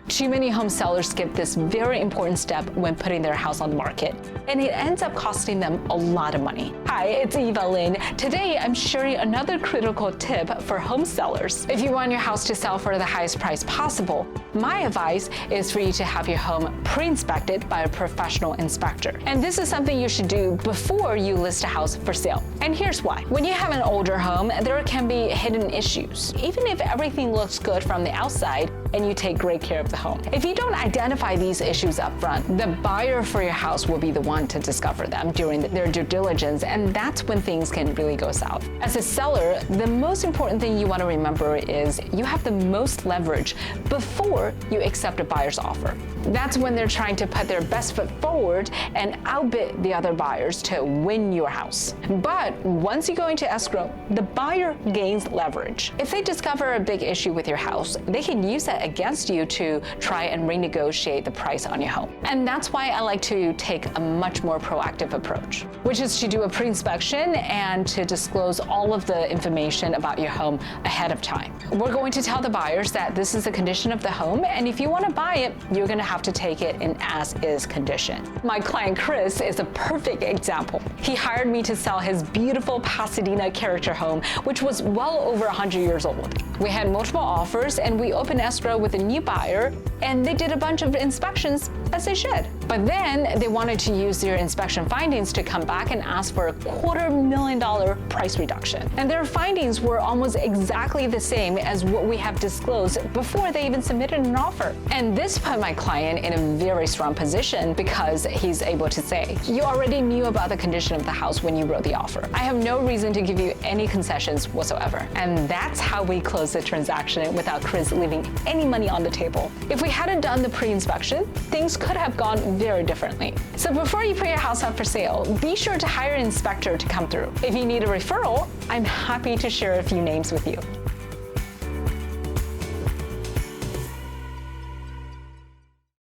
Too many home sellers skip this very important step when putting their house on the market, and it ends up costing them a lot of money. Hi, it's Eva Lin. Today, I'm sharing another critical tip for home sellers. If you want your house to sell for the highest price possible, my advice is for you to have your home pre-inspected by a professional inspector. And this is something you should do before you list a house for sale. And here's why. When you have an older home, there can be hidden issues. Even if everything looks good from the outside and you take great care of the home, if you don't identify these issues up front, the buyer for your house will be the one to discover them during their due diligence, and that's when things can really go south. As a seller, the most important thing you want to remember is you have the most leverage before you accept a buyer's offer. That's when they're trying to put their best foot forward and outbid the other buyers to win your house. But once you go into escrow, the buyer gains leverage. If they discover a big issue with your house, they can use that against you to try and renegotiate the price on your home. And that's why I like to take a much more proactive approach, which is to do a pre-inspection and to disclose all of the information about your home ahead of time. We're going to tell the buyers that this is the condition of the home, and if you want to buy it, you're going to have to take it in as-is condition. My client Chris is a perfect example. He hired me to sell his beautiful Pasadena character home, which was well over 100 years old. We had multiple offers, and we opened escrow with a new buyer, and they did a bunch of inspections, as they should. But then they wanted to use their inspection findings to come back and ask for a $250,000 price reduction. And their findings were almost exactly the same as what we have disclosed before they even submitted an offer. And this put my client in a very strong position because he's able to say, you already knew about the condition of the house when you wrote the offer. I have no reason to give you any concessions whatsoever. And that's how we closed the transaction without Chris leaving any money on the table. If we hadn't done the pre-inspection, things could have gone very differently. So before you put your house up for sale, be sure to hire an inspector to come through. If you need a referral, I'm happy to share a few names with you.